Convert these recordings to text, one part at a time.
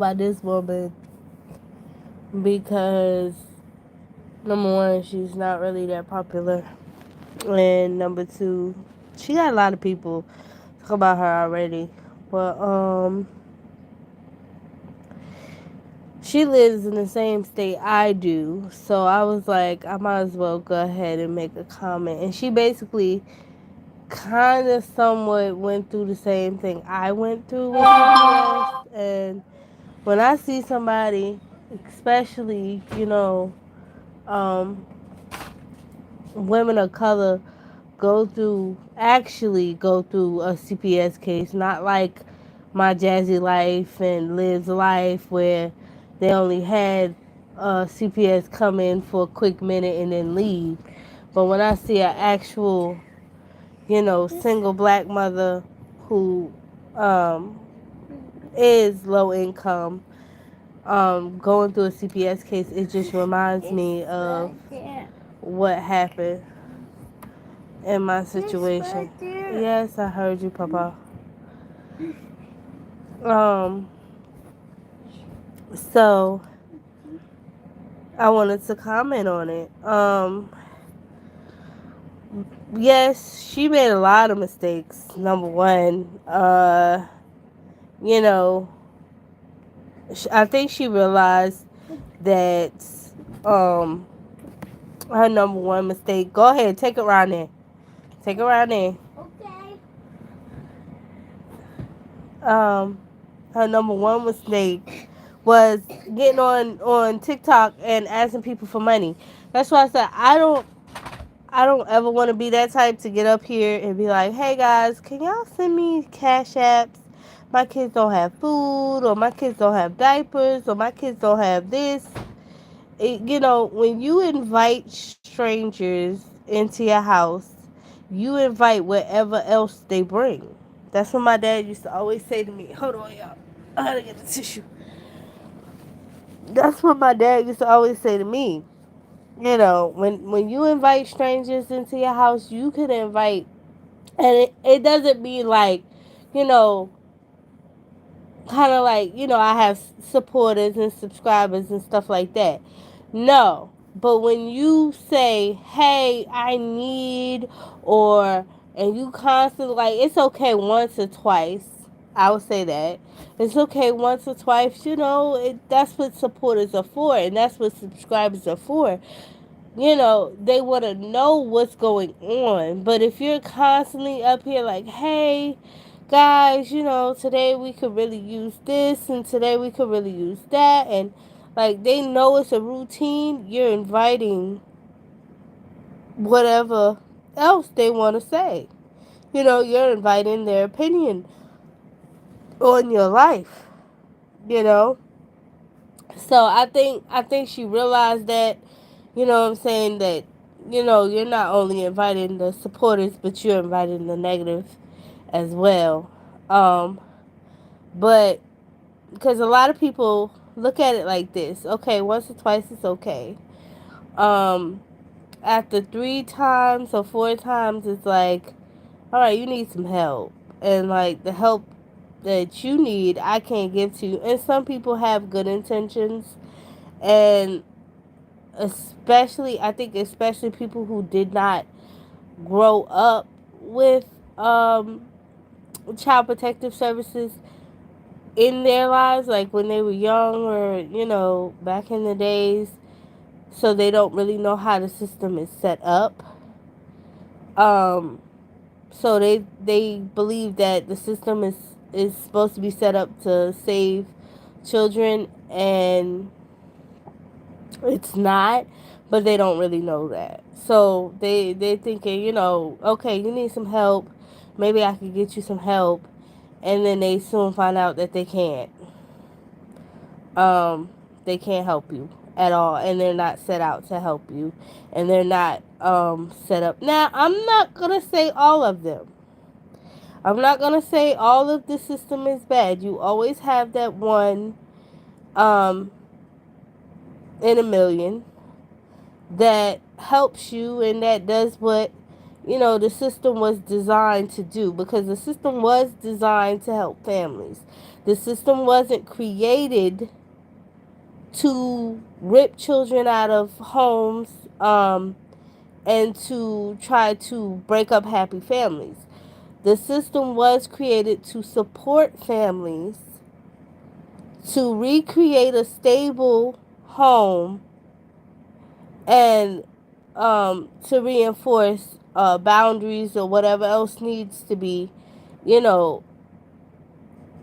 about this woman because number one, she's not really that popular, and number two, she got a lot of people talk about her already. But she lives in the same state I do, so I was like, I might as well go ahead and make a comment. And she basically kind of somewhat went through the same thing I went through with CPS. And when I see somebody, especially, um, women of color, actually go through a CPS case, not like my Jazzy Life and Liv's Life where they only had CPS come in for a quick minute and then leave. But when I see an actual, single black mother who um, is low income going through a CPS case, it just reminds me of what happened in my situation. Yes, I heard you, Papa. Um, so I wanted to comment on it. Yes, she made a lot of mistakes. Number one, you know, I think she realized that um her number one mistake. Go ahead, take it around there. Take it around there. Okay. Um, her number one mistake was getting on TikTok and asking people for money. That's why I said I don't ever want to be that type to get up here and be like, hey guys, can y'all send me cash apps? My kids don't have food, or my kids don't have diapers, or my kids don't have this. When you invite strangers into your house, you invite whatever else they bring. That's what my dad used to always say to me. Hold on, y'all. I gotta get the tissue. That's what my dad used to always say to me. When you invite strangers into your house, you could invite, and it doesn't mean like, you know, kind of like, I have supporters and subscribers and stuff like that. No. But when you say, hey, I need, or, and you constantly, like, it's okay once or twice. I would say that. It's okay once or twice, that's what supporters are for, and that's what subscribers are for. They want to know what's going on. But if you're constantly up here like, hey, guys, today we could really use this and today we could really use that, and like they know it's a routine, you're inviting whatever else they want to say. You're inviting their opinion on your life, you know. So I think she realized that, what I'm saying, that you're not only inviting the supporters, but you're inviting the negative as well. But because a lot of people look at it like this, okay, once or twice it's okay. Um, After three times or four times, it's like, all right, you need some help, and like the help that you need, I can't give to you. And some people have good intentions, and especially people who did not grow up with um, child protective services in their lives, like when they were young, or back in the days, so they don't really know how the system is set up. um so they believe that the system is supposed to be set up to save children, and it's not, but they don't really know that. So they're thinking, okay, you need some help. Maybe I could get you some help, and then they soon find out that they can't help you at all, and they're not set out to help you, and they're not set up. Now, I'm not gonna say all of them. I'm not gonna say all of the system is bad. You always have that one um, in a million that helps you and that does what the system was designed to do, because the system was designed to help families. The system wasn't created to rip children out of homes, and to try to break up happy families. The system was created to support families, to recreate a stable home, and to reinforce boundaries or whatever else needs to be, you know,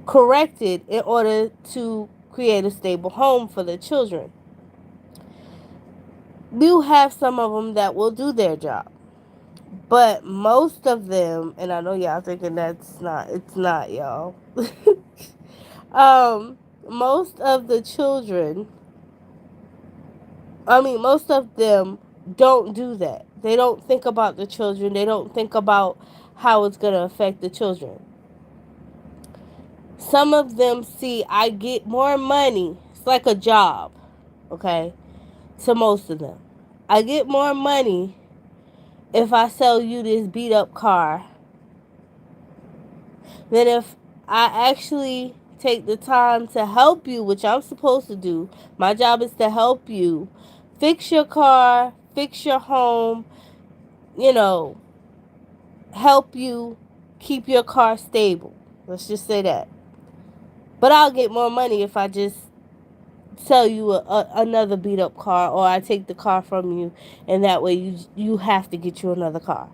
corrected in order to create a stable home for the children. You have some of them that will do their job, but most of them, and I know y'all thinking that's not, it's not, y'all. um, most of the children, most of them don't do that. They don't think about the children. They don't think about how it's going to affect the children. Some of them see, I get more money. It's like a job, okay? To most of them. I get more money if I sell you this beat up car than if I actually take the time to help you, which I'm supposed to do. My job is to help you fix your car, fix your home, you know, help you keep your car stable. Let's just say that. But I'll get more money if I just sell you another beat up car, or I take the car from you, and that way you have to get you another car.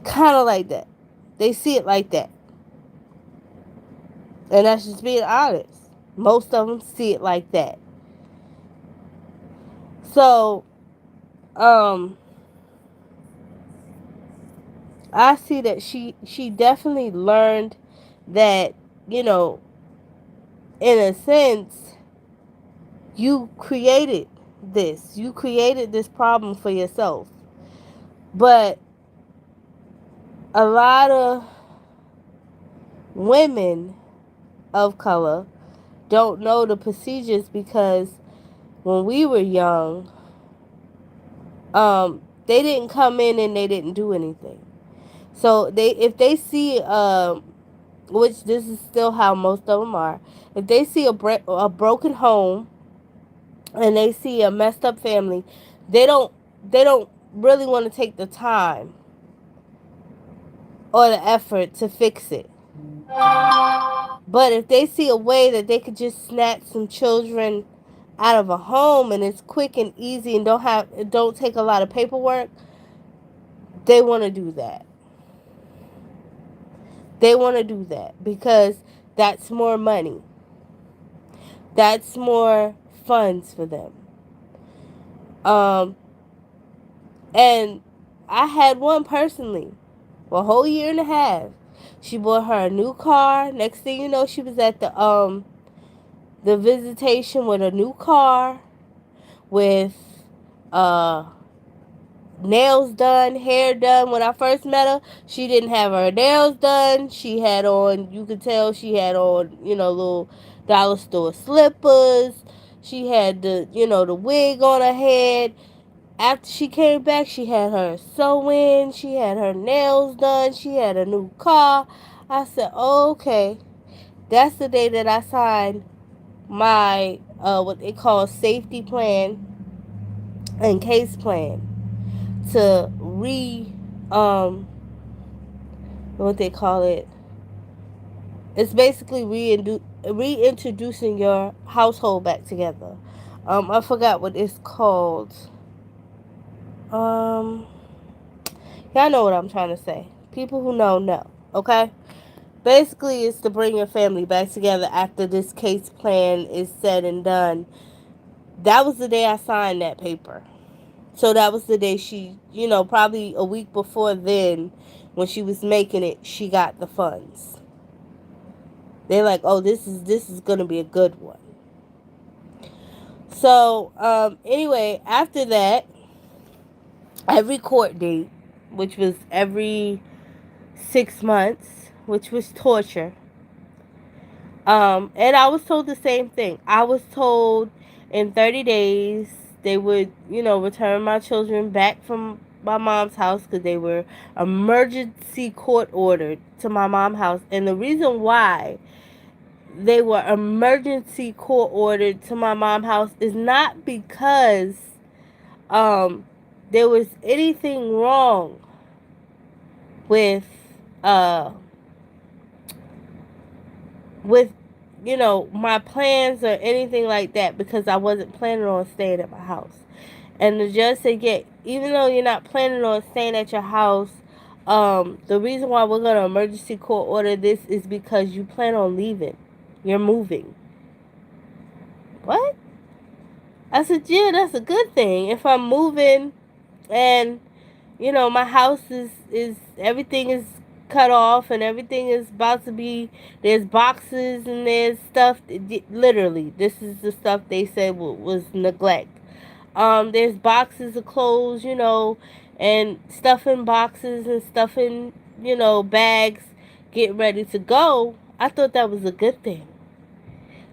Kind of like that. They see it like that. And that's just being honest. Most of them see it like that. So, I see that she definitely learned that, you know, in a sense, you created this. You created this problem for yourself. But a lot of women of color don't know the procedures because when we were young, they didn't come in and they didn't do anything. So if they see, which this is still how most of them are, if they see a broken home and they see a messed up family, they don't really want to take the time or the effort to fix it. But if they see a way that they could just snatch some children out of a home and it's quick and easy and don't take a lot of paperwork, they want to do that. They want to do that because that's more money. That's more funds for them. And I had one personally for a whole year and a half. She bought her a new car. Next thing you know, she was at the visitation with a new car, with nails done, hair done. When I first met her, she didn't have her nails done. She had on, you could tell she had on, little dollar store slippers. She had the wig on her head. After she came back, she had her sew-in, she had her nails done, she had a new car. I said, oh, okay. That's the day that I signed my, what they call safety plan and case plan to what they call it. It's basically reintroducing your household back together. I forgot what it's called. Y'all know what I'm trying to say. People who know. Okay? Basically, it's to bring your family back together after this case plan is said and done. That was the day I signed that paper. So that was the day she, probably a week before then, when she was making it, she got the funds. They're like, oh, this is gonna be a good one. So, anyway, after that, every court date, which was every 6 months, which was torture. And I was told the same thing. I was told in 30 days they would, return my children back from my mom's house because they were emergency court ordered to my mom's house. And the reason why they were emergency court ordered to my mom's house is not because um there was anything wrong with uh with my plans or anything like that, because I wasn't planning on staying at my house. And the judge said, yeah, even though you're not planning on staying at your house, the reason why we're going to emergency court order this is because you plan on leaving. You're moving. What? I said, yeah, that's a good thing. If I'm moving and, my house is everything is cut off and everything is about to be, there's boxes and there's stuff. Literally, this is the stuff they said was neglect. There's boxes of clothes, and stuff in boxes and stuff in, bags, getting ready to go. I thought that was a good thing.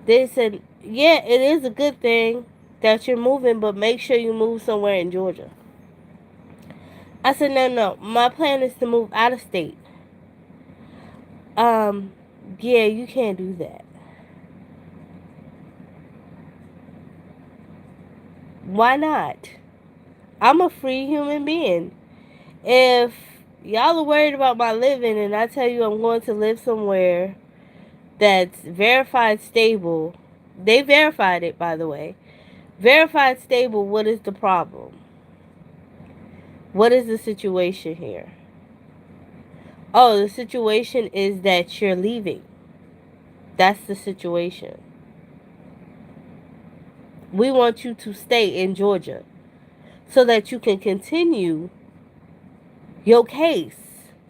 They said, yeah, it is a good thing that you're moving, but make sure you move somewhere in Georgia. I said, no, no, my plan is to move out of state. Um, yeah, you can't do that. Why not? I'm a free human being. If y'all are worried about my living and I tell you I'm going to live somewhere that's verified stable, they verified it, by the way. Verified stable, what is the problem? What is the situation here? Oh, the situation is that you're leaving. That's the situation. We want you to stay in Georgia so that you can continue your case.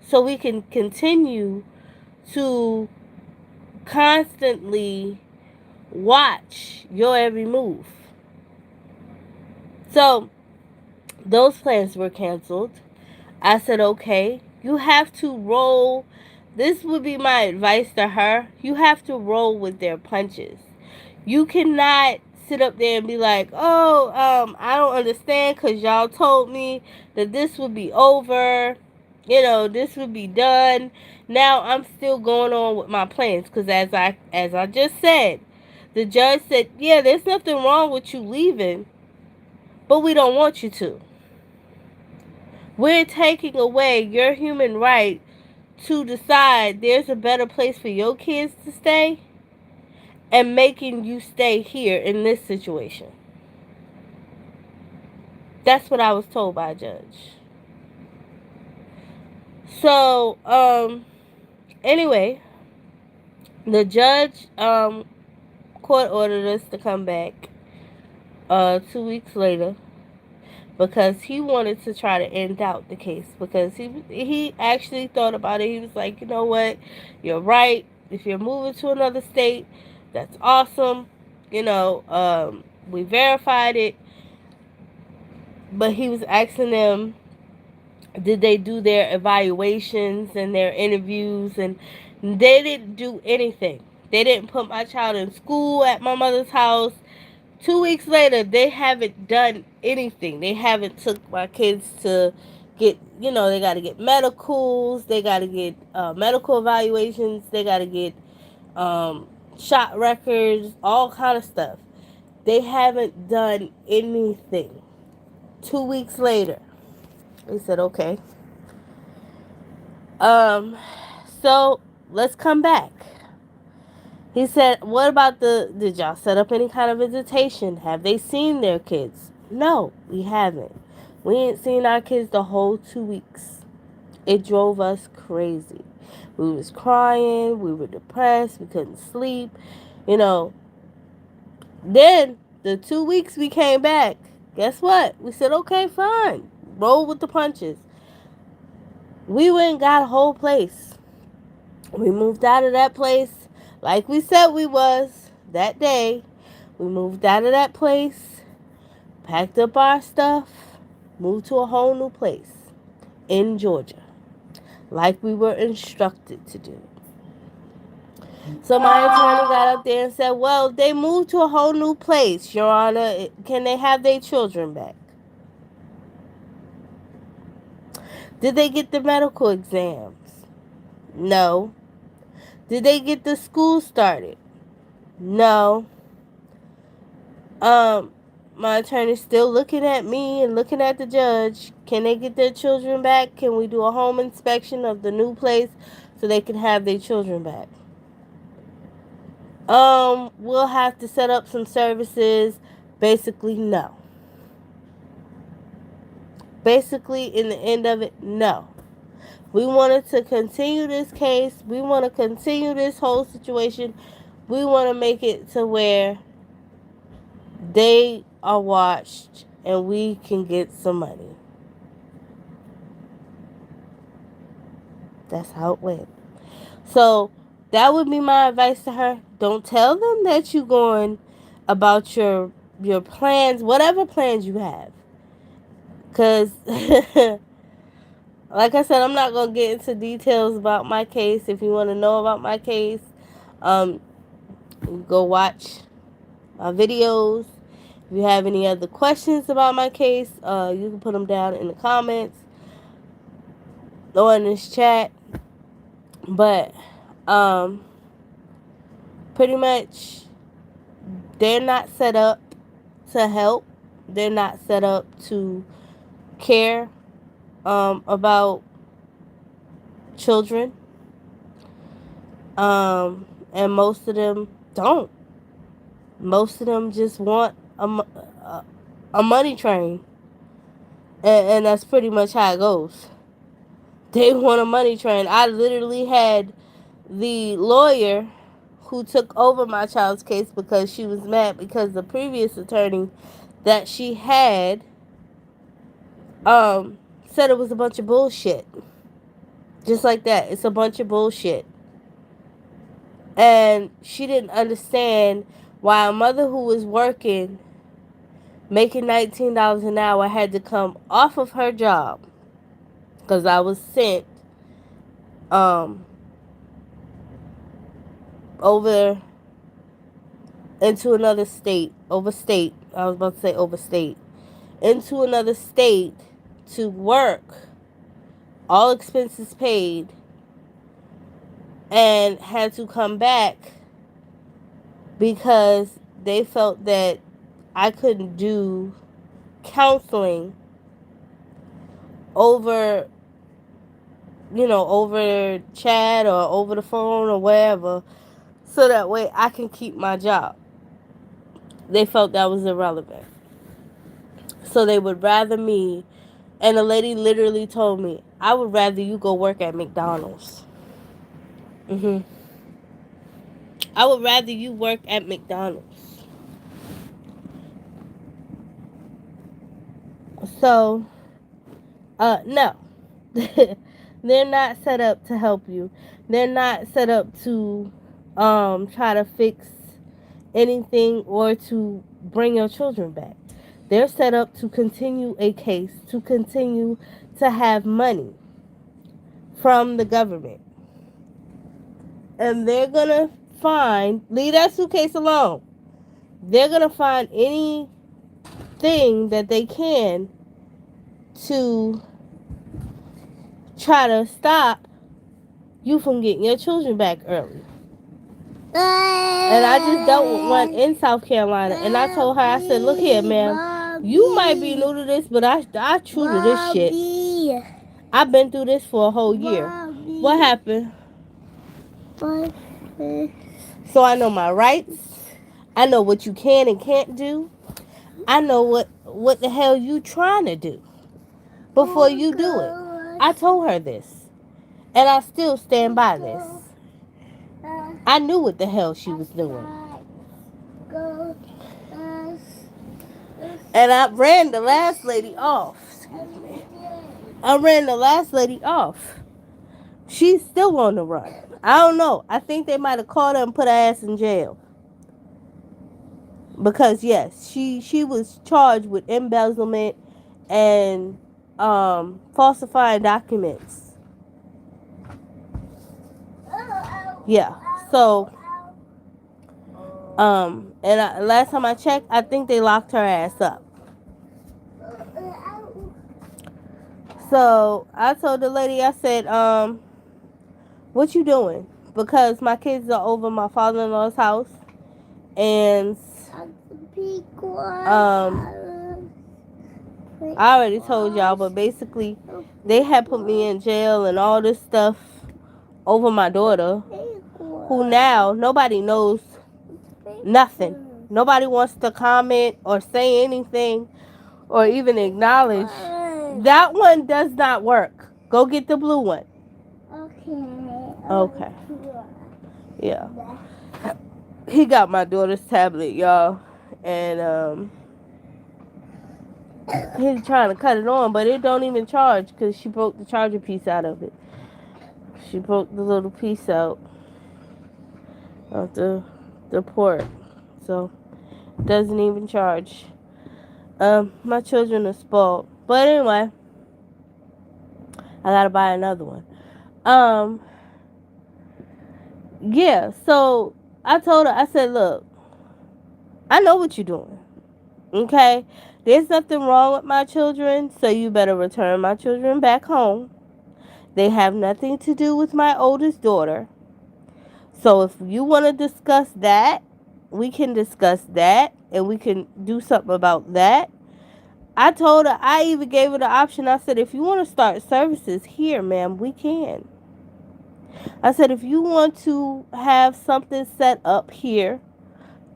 So we can continue to constantly watch your every move. So those plans were canceled. I said, okay, you have to roll. This would be my advice to her. You have to roll with their punches. You cannot sit up there and be like, oh, I don't understand because y'all told me that this would be over. This would be done. Now I'm still going on with my plans because as I just said, the judge said, yeah, there's nothing wrong with you leaving, but we don't want you to. We're taking away your human right to decide there's a better place for your kids to stay and making you stay here in this situation. That's what I was told by a judge. So, anyway, the judge court ordered us to come back 2 weeks later because he wanted to try to end out the case, because he actually thought about it. He was like, you know what, you're right. If you're moving to another state, that's awesome. We verified it, but he was asking them, did they do their evaluations and their interviews, and they didn't do anything. They didn't put my child in school at my mother's house. 2 weeks later, they haven't done anything. They haven't took my kids to get, they got to get medicals. They got to get medical evaluations. They got to get shot records, all kind of stuff. They haven't done anything. 2 weeks later, they said, okay. So let's come back. He said, what about did y'all set up any kind of visitation? Have they seen their kids? No, we haven't. We ain't seen our kids the whole 2 weeks. It drove us crazy. We was crying. We were depressed. We couldn't sleep. Then the 2 weeks we came back. Guess what? We said, okay, fine. Roll with the punches. We went and got a whole place. We moved out of that place like we said we was that day. We moved out of that place, packed up our stuff, moved to a whole new place in Georgia, like we were instructed to do. So my attorney got up there and said, well, they moved to a whole new place, Your Honor. Can they have their children back? Did they get the medical exams? No. Did they get the school started? No. Um, my attorney's still looking at me and looking at the judge. Can they get their children back? Can we do a home inspection of the new place so they can have their children back? We'll have to set up some services. Basically, no. Basically, in the end of it, no. We wanted to continue this case. We want to continue this whole situation. We want to make it to where they are watched and we can get some money. That's how it went. So that would be my advice to her. Don't tell them that you're going about your plans, whatever plans you have. Cause like I said, I'm not gonna get into details about my case. If you want to know about my case, um, go watch my videos. If you have any other questions about my case, you can put them down in the comments or in this chat. But pretty much, they're not set up to help. They're not set up to care about children. And most of them don't. Most of them just want a money train. And that's pretty much how it goes. They want a money train. I literally had the lawyer who took over my child's case because she was mad because the previous attorney that she had said it was a bunch of bullshit. Just like that. It's a bunch of bullshit. And she didn't understand why a mother who was working, making $19 an hour, had to come off of her job. Because I was sent over into another state. Overstate. I was about to say overstate. Into another state to work. All expenses paid. And had to come back because they felt that I couldn't do counseling over, over chat or over the phone or wherever, so that way I can keep my job. They felt that was irrelevant. So they would rather me, and the lady literally told me, I would rather you go work at McDonald's. I would rather you work at McDonald's. So, no. They're not set up to help you. They're not set up to try to fix anything or to bring your children back. They're set up to continue a case, to continue to have money from the government. And they're going to leave that suitcase alone. They're going to find anything that they can to try to stop you from getting your children back early. And I just dealt with one in South Carolina. And I told her, I said, look here, ma'am. You might be new to this, but I true to this shit. I've been through this for a whole year. What happened? So I know my rights. I know what you can and can't do. I know what the hell you trying to do before you do it. I told her this. And I still stand by this. I knew what the hell she was doing. And I ran the last lady off. Excuse me. I ran the last lady off. She's still on the run. I don't know. I think they might have caught her and put her ass in jail. Because yes, she was charged with embezzlement and falsifying documents. Yeah. So last time I checked, I think they locked her ass up. So I told the lady, I said, what you doing? Because my kids are over my father-in-law's house And I already told y'all, but basically they had put me in jail and all this stuff over my daughter, who now nobody knows nothing. Nobody wants to comment or say anything or even acknowledge. That one does not work. Go get the blue one. Okay. Yeah. He got my daughter's tablet, y'all. And he's trying to cut it on, but it don't even charge because she broke the charger piece out of it. She broke the little piece out of the port. So it doesn't even charge. My children are spoiled. But anyway, I gotta buy another one. Yeah, so I told her, I said, look, I know what you're doing. Okay? There's nothing wrong with my children, so you better return my children back home. They have nothing to do with my oldest daughter. So if you want to discuss that, we can discuss that and we can do something about that. I told her, I even gave her the option. I said, if you want to start services here, ma'am, we can. I said, if you want to have something set up here,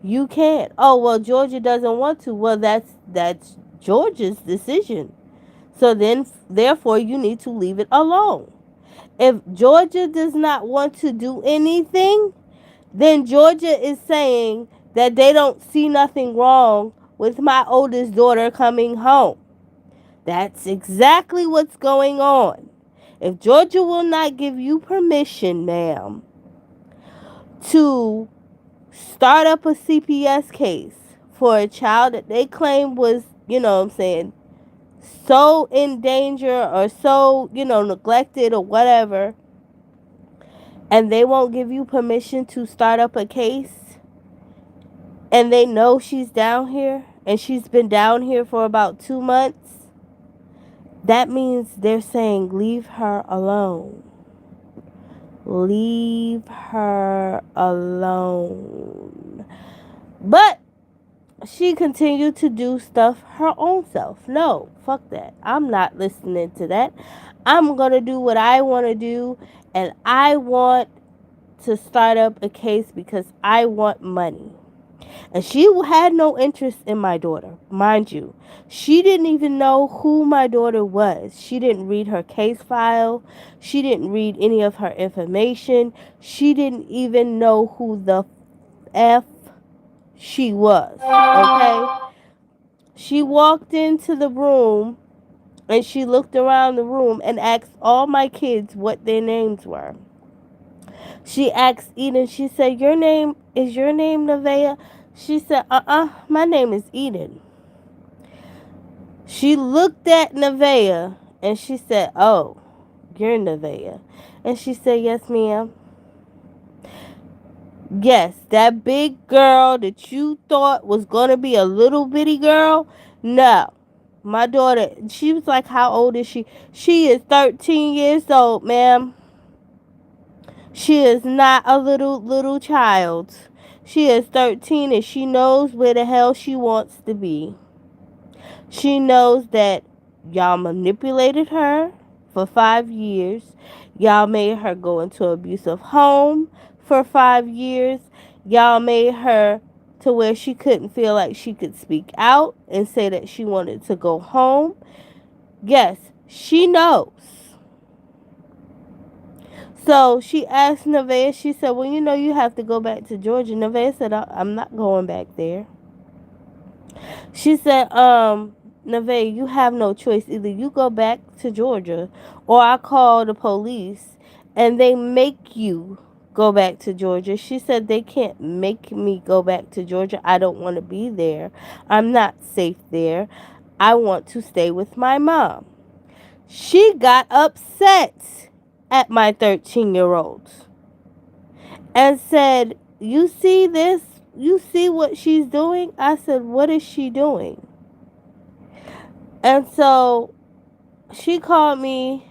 you can. Oh, well, Georgia doesn't want to. Well, that's Georgia's decision. So then, therefore, you need to leave it alone. If Georgia does not want to do anything, then Georgia is saying that they don't see nothing wrong with my oldest daughter coming home. That's exactly what's going on. If Georgia will not give you permission, ma'am, to start up a CPS case for a child that they claim was, so in danger or so, neglected or whatever, and they won't give you permission to start up a case, and they know she's down here, and she's been down here for about 2 months, that means they're saying, leave her alone. Leave her alone. But she continued to do stuff her own self. No, fuck that. I'm not listening to that. I'm going to do what I want to do, and I want to start up a case because I want money. And she had no interest in my daughter, mind you. She didn't even know who my daughter was. She didn't read her case file. She didn't read any of her information. She didn't even know who the F she was, okay? She walked into the room and she looked around the room and asked all my kids what their names were. She asked Eden, she said, is your name Nevaeh? She said, my name is Eden. She looked at Nevaeh and she said, oh, you're Nevaeh. And she said, yes, ma'am. Yes, that big girl that you thought was going to be a little bitty girl, no. My daughter, she was like, how old is she? She is 13 years old, ma'am. She is not a little child. She is 13 and she knows where the hell she wants to be. She knows that y'all manipulated her for 5 years. Y'all made her go into an abusive home for 5 years. Y'all made her to where she couldn't feel like she could speak out and say that she wanted to go home. Yes, she knows. So she asked Nevaeh, she said, well, you have to go back to Georgia. Nevaeh said, I'm not going back there. She said, Nevaeh, you have no choice. Either you go back to Georgia or I call the police and they make you go back to Georgia. She said, they can't make me go back to Georgia. I don't want to be there. I'm not safe there. I want to stay with my mom. She got upset at my 13-year-old and said, you see this? You see what she's doing? I said, what is she doing? And so she called me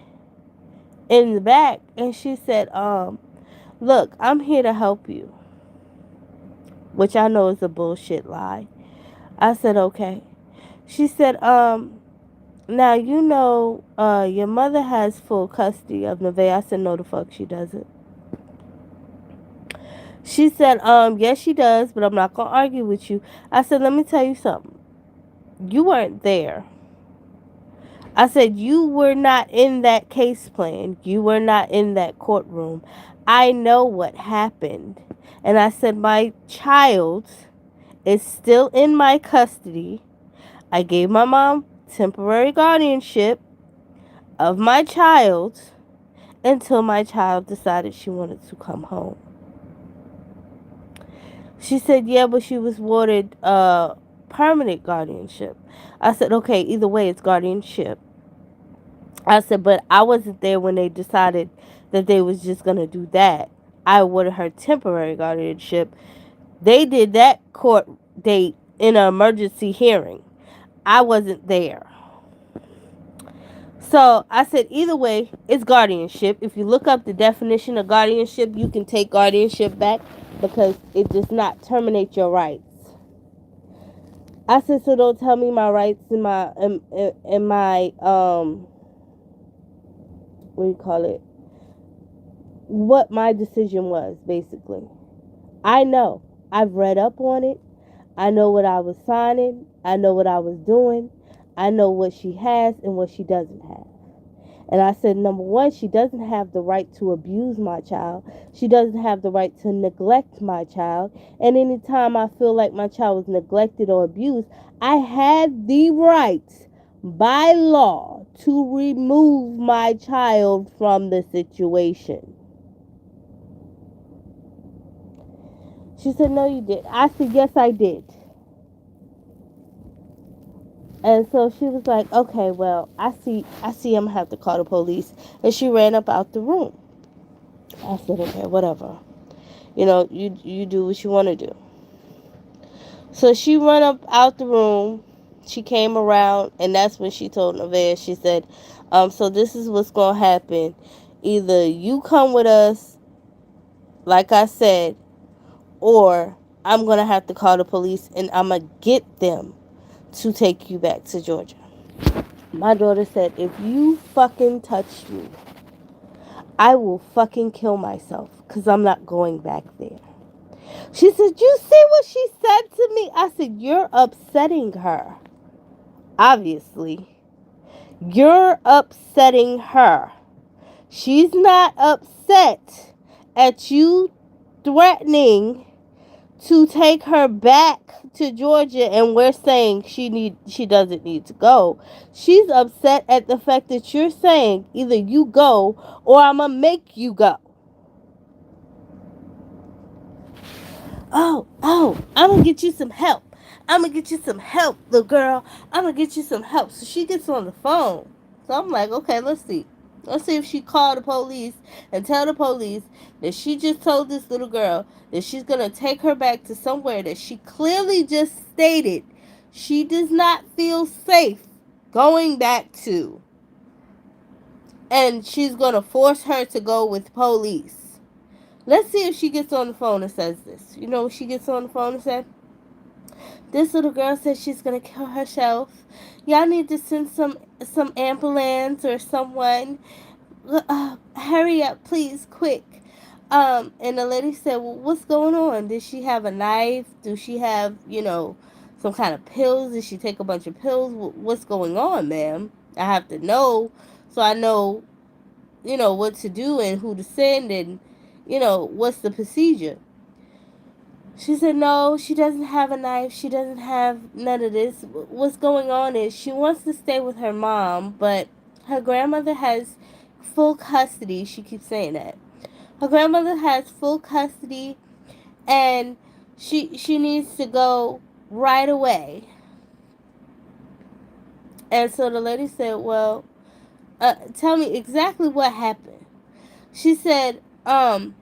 in the back and she said, look, I'm here to help you. which I know is a bullshit lie. I said, okay. She said, now you know, your mother has full custody of Nevaeh. I said, no, the fuck she doesn't. She said, yes, she does, but I'm not gonna argue with you. I said, let me tell you something. You weren't there. I said, you were not in that case plan. You were not in that courtroom. I know what happened. And I said, my child is still in my custody. I gave my mom temporary guardianship of my child until my child decided she wanted to come home. She said, yeah, but she was awarded permanent guardianship. I said, okay, either way, it's guardianship. I said, but I wasn't there when they decided that they was just going to do that. I awarded her temporary guardianship. They did that court date in an emergency hearing. I wasn't there. So I said, either way, it's guardianship. If you look up the definition of guardianship, you can take guardianship back because it does not terminate your rights. I said, so don't tell me my rights in my what do you call it? What my decision was, basically. I know. I've read up on it. I know what I was signing. I know what I was doing. I know what she has and what she doesn't have. And I said, number one, she doesn't have the right to abuse my child. She doesn't have the right to neglect my child. And anytime I feel like my child was neglected or abused, I had the right by law to remove my child from the situation. She said, no, you did. I said, yes, I did. And so she was like, okay, well, I see I'm gonna have to call the police. And she ran up out the room. I said, okay, whatever. You do what you want to do. So she ran up out the room. She came around, and that's when she told Nevaeh, she said, so this is what's going to happen. Either you come with us, like I said, or I'm going to have to call the police, and I'm going to get them to take you back to Georgia. My daughter said, if you fucking touch me, I will fucking kill myself because I'm not going back there. She said, you see what she said to me? I said, you're upsetting her. Obviously. You're upsetting her. She's not upset at you threatening to take her back to Georgia and we're saying she doesn't need to go. She's upset at the fact that you're saying either you go or I'm gonna make you go. Oh, I'm gonna get you some help. I'm gonna get you some help, little girl. I'm gonna get you some help. So she gets on the phone. So I'm like, okay, let's see. Let's see if she called the police and tell the police that she just told this little girl that she's gonna take her back to somewhere that she clearly just stated she does not feel safe going back to. And she's gonna force her to go with police. Let's see if she gets on the phone and says this. You know what she gets on the phone and said? This little girl says she's gonna kill herself. Y'all need to send some ambulance or someone. Hurry up, please, quick. And the lady said, well, what's going on? Did she have a knife? Do she have, some kind of pills? Did she take a bunch of pills? What's going on, ma'am? I have to know so I know, what to do and who to send and, what's the procedure. She said, no, she doesn't have a knife. She doesn't have none of this. What's going on is she wants to stay with her mom, but her grandmother has full custody. She keeps saying that. Her grandmother has full custody, and she needs to go right away. And so the lady said, well, tell me exactly what happened. She said, the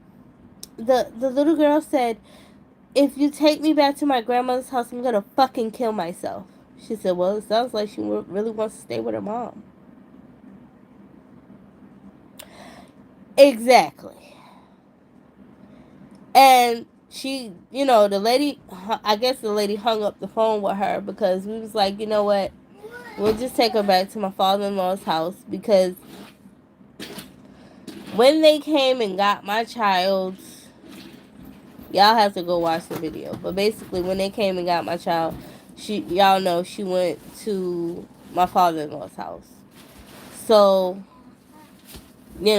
little girl said, if you take me back to my grandmother's house, I'm gonna fucking kill myself. She said, well, it sounds like she really wants to stay with her mom. Exactly. And the lady, I guess the lady hung up the phone with her because we was like, you know what, we'll just take her back to my father-in-law's house because when they came and got my child, y'all have to go watch the video. But basically, when they came and got my child, y'all know she went to my father-in-law's house. So, we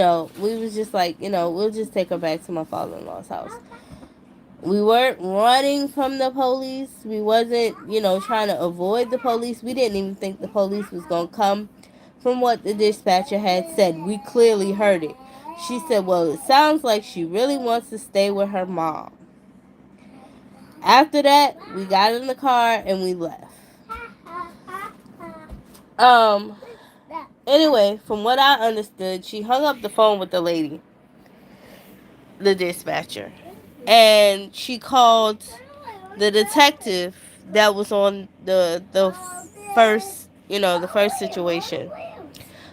was just like, we'll just take her back to my father-in-law's house. We weren't running from the police. We wasn't, trying to avoid the police. We didn't even think the police was going to come. From what the dispatcher had said, we clearly heard it. She said, well, it sounds like she really wants to stay with her mom. After that, we got in the car and we left. Um, anyway, from what I understood, she hung up the phone with the lady, the dispatcher, and she called the detective that was on the first, the first situation.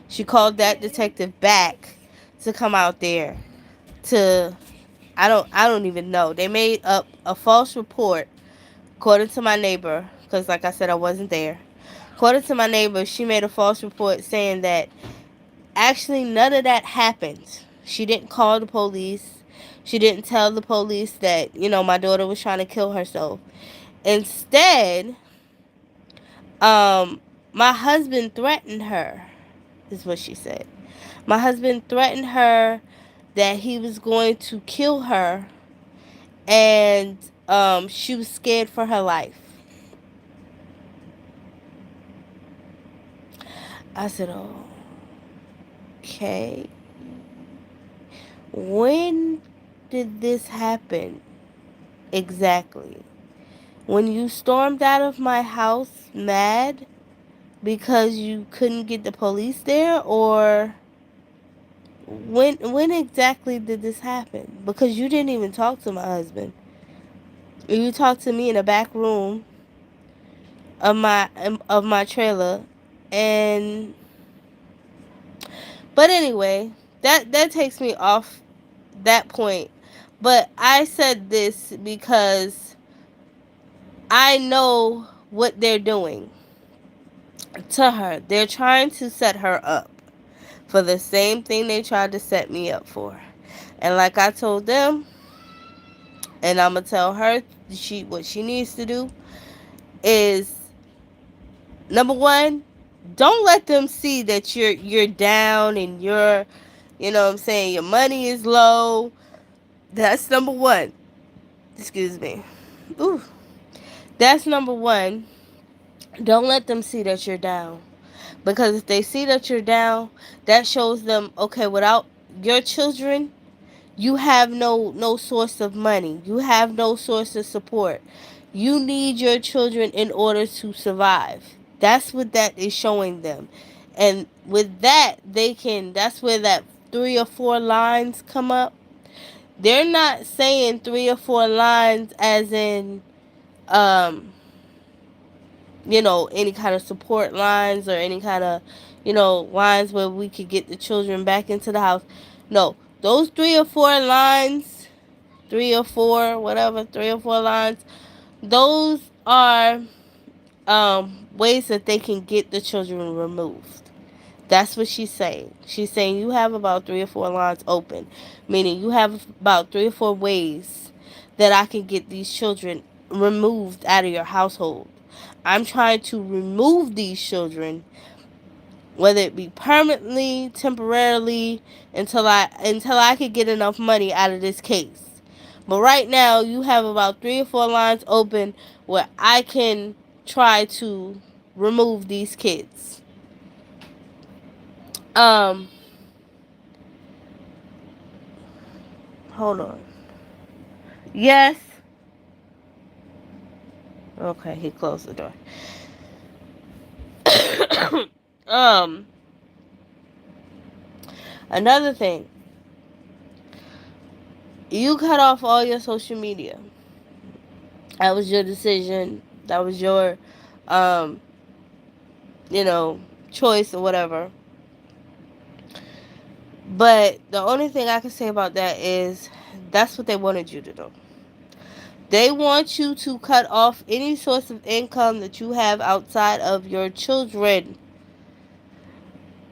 She called that detective back to come out there to I don't even know. They made up a false report according to my neighbor cuz like I said I wasn't there. According to my neighbor, she made a false report saying that actually none of that happened. She didn't call the police. She didn't tell the police that, my daughter was trying to kill herself. Instead, my husband threatened her, is what she said. My husband threatened her that he was going to kill her, and she was scared for her life. I said, oh, okay. When did this happen exactly? When you stormed out of my house mad because you couldn't get the police there, or when exactly did this happen? Because you didn't even talk to my husband. You talked to me in the back room of my trailer, and but anyway, that takes me off that point. But I said this because I know what they're doing to her. They're trying to set her up for the same thing they tried to set me up for. And like I told them, and I'm gonna tell her what she needs to do is, number one, don't let them see that you're down and what I'm saying, your money is low. That's number one. Excuse me. Ooh. That's number one. Don't let them see that you're down. Because if they see that you're down, that shows them, okay, without your children, you have no source of money. You have no source of support. You need your children in order to survive. That's what that is showing them. And with that, that's where that 3 or 4 lines come up. They're not saying 3 or 4 lines as in, any kind of support lines or any kind of, lines where we could get the children back into the house. No, those 3 or 4 lines, 3 or 4 lines, those are ways that they can get the children removed. That's what she's saying. She's saying you have about 3 or 4 lines open, meaning you have about 3 or 4 ways that I can get these children removed out of your household. I'm trying to remove these children, whether it be permanently, temporarily, until I could get enough money out of this case. But right now, you have about 3 or 4 lines open where I can try to remove these kids. Um, Hold on. Yes. Okay, he closed the door. um, Another thing. You cut off all your social media. That was your decision. That was your, um, choice or whatever. But the only thing I can say about that is that's what they wanted you to do. They want you to cut off any source of income that you have outside of your children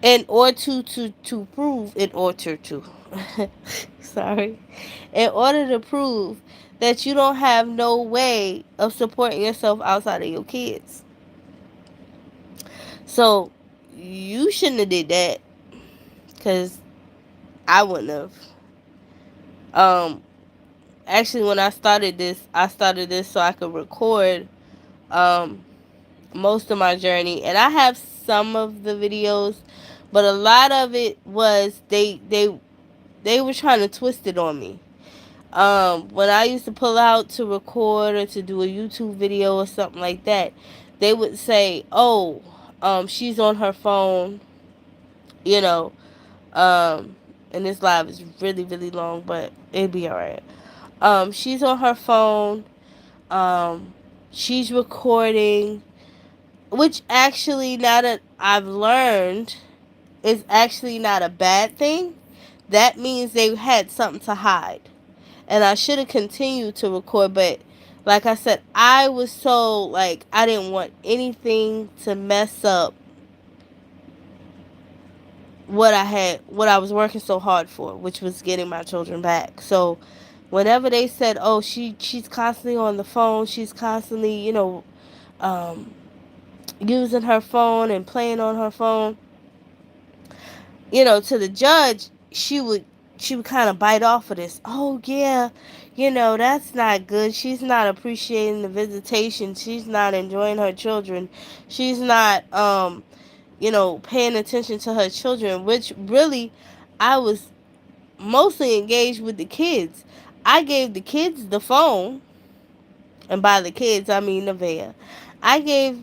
in order to prove, in order to, sorry, in order to prove that you don't have no way of supporting yourself outside of your kids. So you shouldn't have did that, because I wouldn't have. Um, Actually, when I started this so I could record um most of my journey, and I have some of the videos, but a lot of it was they were trying to twist it on me. When I used to pull out to record or to do a YouTube video or something like that, they would say, "Oh, she's on her phone," you know. Um, and this live is really really long, but it'll be alright. She's on her phone. Um, she's recording, which actually, now that I've learned, is actually not a bad thing. That means they had something to hide. And I should have continued to record, but like I said, I was so, like, I didn't want anything to mess up what I was working so hard for, which was getting my children back. So whenever they said, "Oh, she's constantly on the phone, she's constantly, um, using her phone and playing on her phone," to the judge, she would kind of bite off of this. "Oh yeah, that's not good. She's not appreciating the visitation. She's not enjoying her children. She's not paying attention to her children," which really I was mostly engaged with the kids. I gave the kids the phone, and by the kids I mean Nevaeh. I gave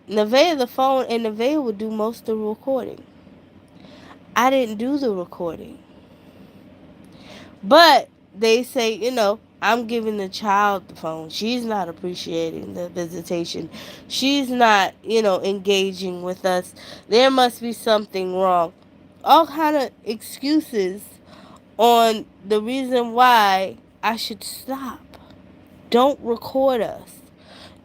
Nevaeh the phone, and Nevaeh would do most of the recording. I didn't do the recording. But they say, I'm giving the child the phone. She's not appreciating the visitation. She's not, engaging with us. There must be something wrong. All kind of excuses on the reason why I should stop. Don't record us.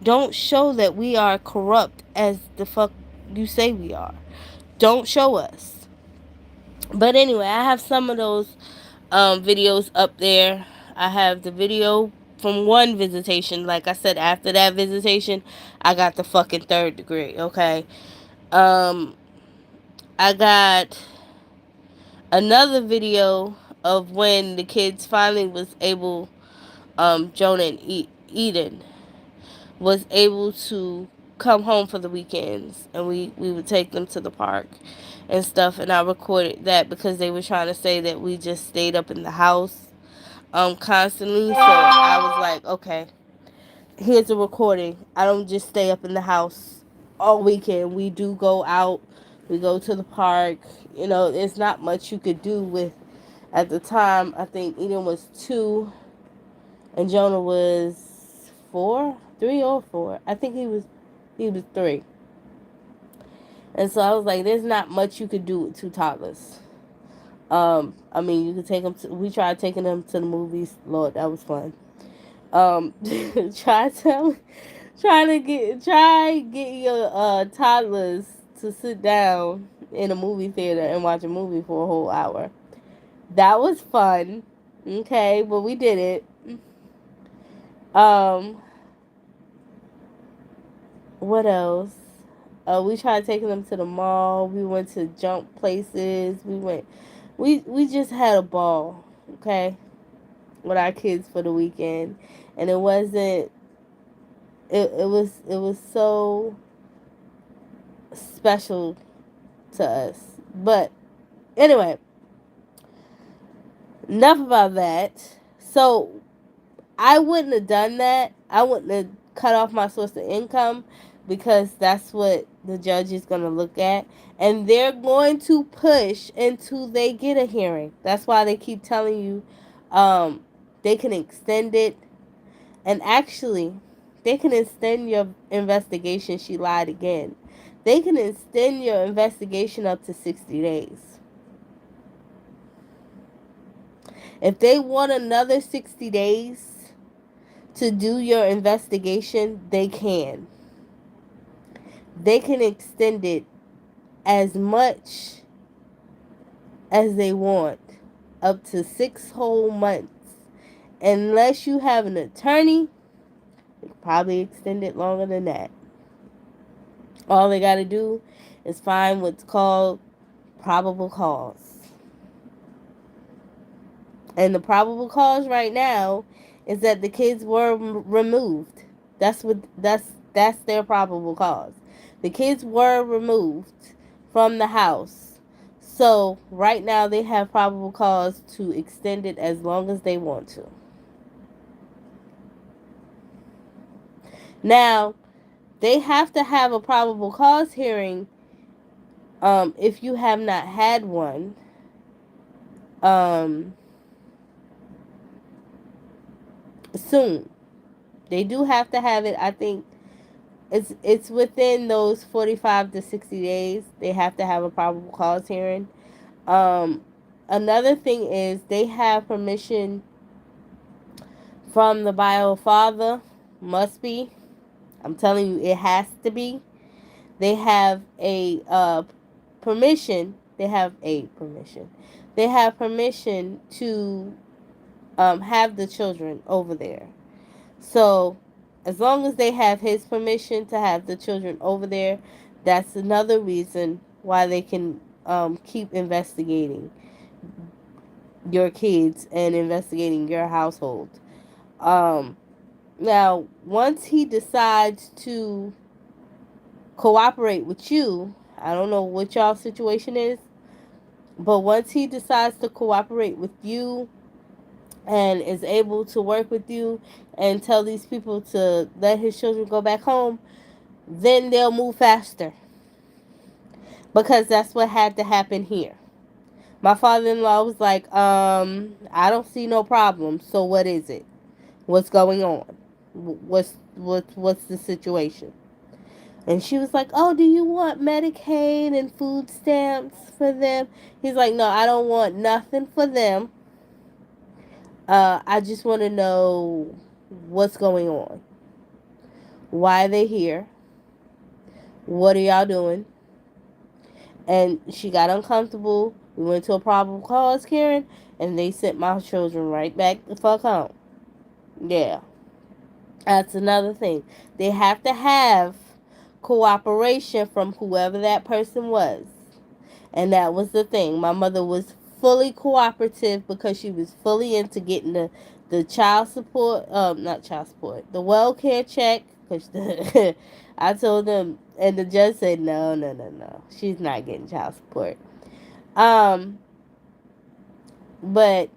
Don't show that we are corrupt as the fuck you say we are. Don't show us. But anyway, I have some of those videos up there. I have the video from one visitation. Like I said, after that visitation, I got the fucking third degree. Okay. Um, I got another video of when the kids finally was able, Jonah and Eden was able to come home for the weekends, and we would take them to the park and stuff, and I recorded that because they were trying to say that we just stayed up in the house constantly. So I was like, okay, here's a recording. I don't just stay up in the house all weekend. We do go out. We go to the park. There's not much you could do with. At the time, I think Eden was 2 and Jonah was 4, 3 or 4. I think he was 3. And so I was like, there's not much you could do with 2 toddlers. I mean, you could take them. We tried taking them to the movies. Lord, that was fun. Try to get your toddlers to sit down in a movie theater and watch a movie for a whole hour. That was fun. Okay, but we did it. What else? We tried taking them to the mall. We went to jump places. We just had a ball. Okay, with our kids for the weekend, and it wasn't. It was so special to us. But anyway, enough about that. So I wouldn't have done that. I wouldn't have cut off my source of income, because that's what the judge is going to look at. And they're going to push until they get a hearing. That's why they keep telling you they can extend it. And actually, they can extend your investigation. She lied again. They can extend your investigation up to 60 days. If they want another 60 days to do your investigation, they can. They can extend it as much as they want, up to 6 whole months. Unless you have an attorney, they can probably extend it longer than that. All they got to do is find what's called probable cause. And the probable cause right now is that the kids were removed. That's their probable cause. The kids were removed from the house. So right now they have probable cause to extend it as long as they want to. Now, they have to have a probable cause hearing if you have not had one. Um, Soon. They do have to have it. I think it's within those 45 to 60 days. They have to have a probable cause hearing. Um, Another thing is they have permission from the bio father. Must be. I'm telling you, it has to be. They have a permission. They have a permission. They have permission to have the children over there. So, as long as they have his permission to have the children over there, that's another reason why they can keep investigating your kids and investigating your household. Um, Now, once he decides to cooperate with you, I don't know what y'all situation is, but once he decides to cooperate with you and is able to work with you and tell these people to let his children go back home, then they'll move faster. Because that's what had to happen here. My father-in-law was like, I don't see no problem. So what is it? What's going on? What's the situation? And she was like, oh, do you want Medicaid and food stamps for them? He's like, no, I don't want nothing for them. I just want to know what's going on. Why are they here? What are y'all doing? And she got uncomfortable. We went to a probable cause hearing, and they sent my children right back the fuck home. Yeah. That's another thing. They have to have cooperation from whoever that person was. And that was the thing. My mother was fully cooperative because she was fully into getting the child support, not child support, the welfare check. Cause I told them, and the judge said, no, no, no, no, she's not getting child support. Um, but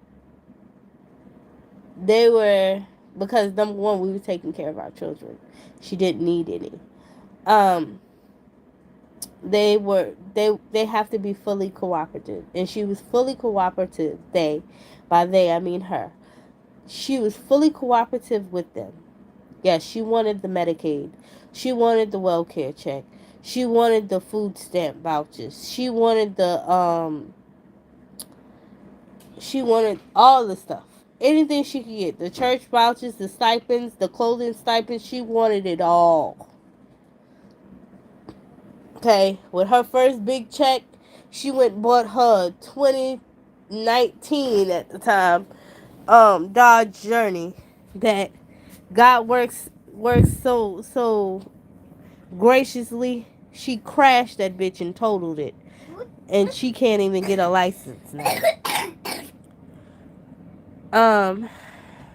they were, because number one, we were taking care of our children. She didn't need any. Um, they have to be fully cooperative, and she was fully cooperative. By they I mean her. She was fully cooperative with them. Yes, she wanted the Medicaid, she wanted the welfare check, she wanted the food stamp vouchers, she wanted all the stuff, anything she could get, the church vouchers, the stipends, the clothing stipends. She wanted it all. Okay, with her first big check, she went and bought her 2019 at the time Dodge Journey that God works so graciously. She crashed that bitch and totaled it, and she can't even get a license now.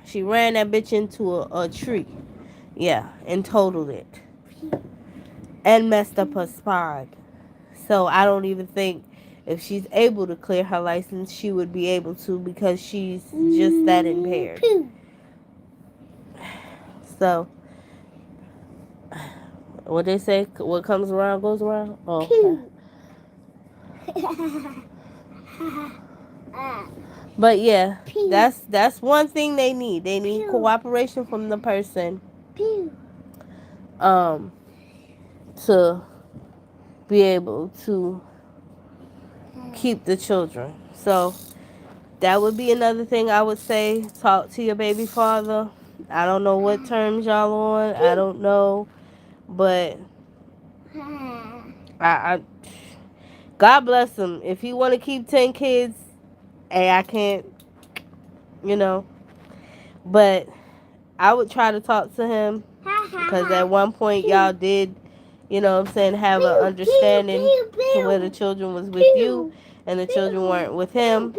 She ran that bitch into a tree, yeah, and totaled it, and messed up her spine. So I don't even think if she's able to clear her license, she would be able to, because she's just that impaired. So, what they say, what comes around goes around? Oh, okay. But yeah, that's one thing they need. They need cooperation from the person um to be able to keep the children. So that would be another thing I would say. Talk to your baby father. I don't know what terms y'all on. I don't know, but I God bless him. If he want to keep 10 kids, hey, I can't, you know. But I would try to talk to him because at one point y'all did, you know what I'm saying, have an understanding to where the children was with you and the children weren't with him.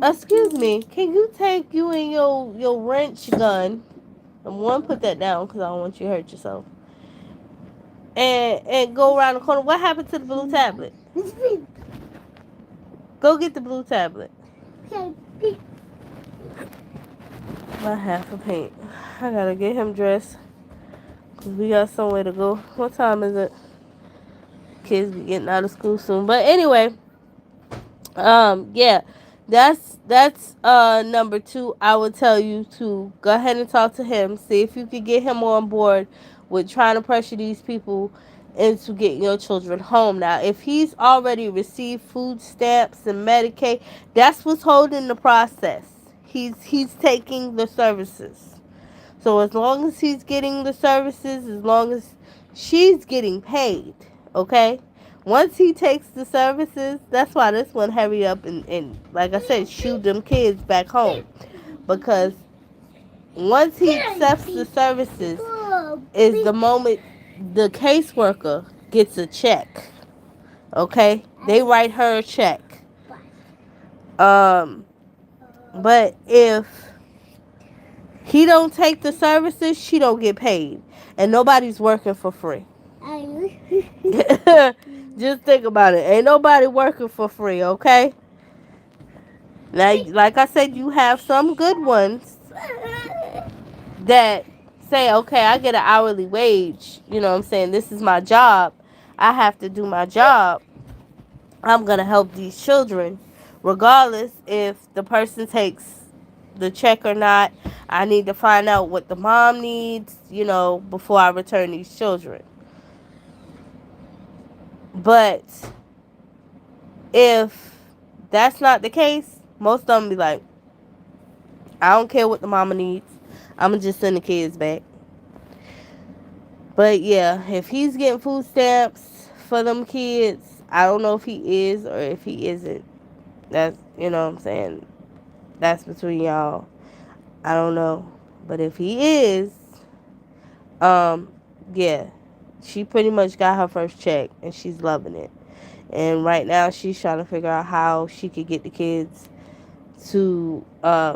Excuse me, can you take you and your wrench gun? And one, put that down because I don't want you to hurt yourself. And go around the corner. What happened to the blue tablet? Go get the blue tablet. My half a paint. I gotta get him dressed because we got somewhere to go. What time is it? Kids be getting out of school soon. But anyway, yeah, that's number two. I would tell you to go ahead and talk to him. See if you could get him on board with trying to pressure these people into getting your children home. Now, if he's already received food stamps and Medicaid, that's what's holding the process. He's taking the services. So as long as he's getting the services, as long as she's getting paid, okay? Once he takes the services, that's why this one hurry up and like I said, shoot them kids back home. Because once he accepts the services is the moment the caseworker gets a check. Okay? They write her a check. But if he don't take the services, she don't get paid. And nobody's working for free. Just think about it. Ain't nobody working for free, okay? Now, like I said, you have some good ones that say, okay, I get an hourly wage. You know what I'm saying? This is my job. I have to do my job. I'm going to help these children. Regardless if the person takes the check or not, I need to find out what the mom needs, you know, before I return these children. But if that's not the case, most of them be like, I don't care what the mama needs. I'm going to just send the kids back. But yeah, if he's getting food stamps for them kids, I don't know if he is or if he isn't. That's, you know what I'm saying? That's between y'all. I don't know. But if he is, yeah, she pretty much got her first check and she's loving it. And right now she's trying to figure out how she could get the kids to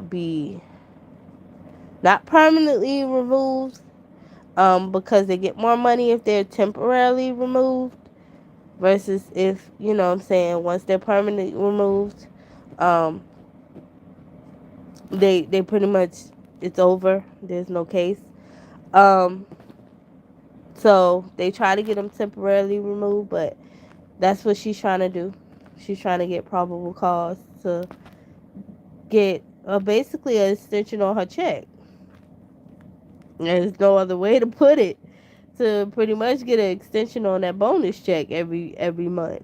be not permanently removed, because they get more money if they're temporarily removed versus if, you know what I'm saying, once they're permanently removed, they pretty much, it's over. There's no case. So they try to get them temporarily removed, but that's what she's trying to do. She's trying to get probable cause to get basically an extension on her check. There's no other way to put it. To pretty much get an extension on that bonus check every month.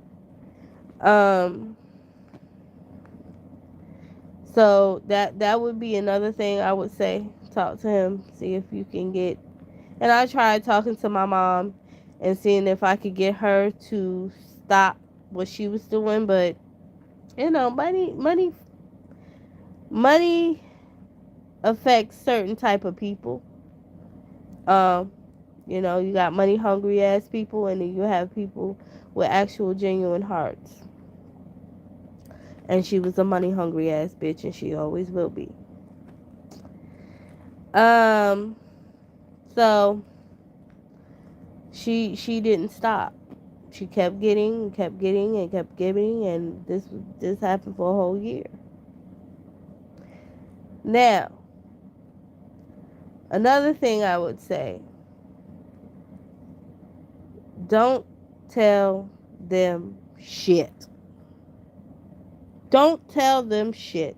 So that would be another thing I would say. Talk to him, see if you can get. And I tried talking to my mom and seeing if I could get her to stop what she was doing, but you know, money affects certain type of people. You know, you got money hungry ass people, and then you have people with actual genuine hearts. And she was a money hungry ass bitch, and she always will be. So she didn't stop. She kept getting and kept getting and kept giving, and this happened for a whole year. Now, another thing I would say, don't tell them shit. Don't tell them shit.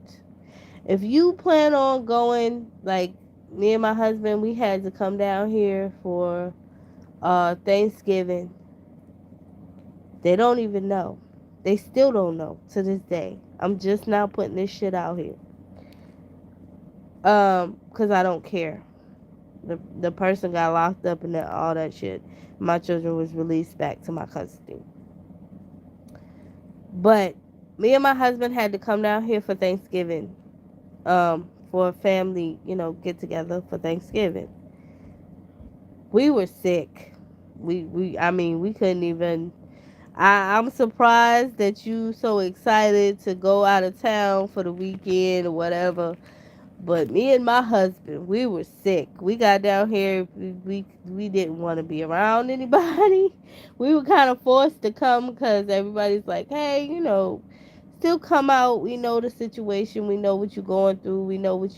If you plan on going, like me and my husband, we had to come down here for Thanksgiving. They don't even know. They still don't know to this day. I'm just now putting this shit out here. Because I don't care. The person got locked up and all that shit. My children was released back to my custody. But me and my husband had to come down here for Thanksgiving. For a family, get together for Thanksgiving. We were sick. I mean, we couldn't even. I'm surprised that you so excited to go out of town for the weekend or whatever. But me and my husband, we were sick. We got down here. We didn't want to be around anybody. We were kind of forced to come because everybody's like, hey, still come out. We know the situation. We know what you're going through. We know what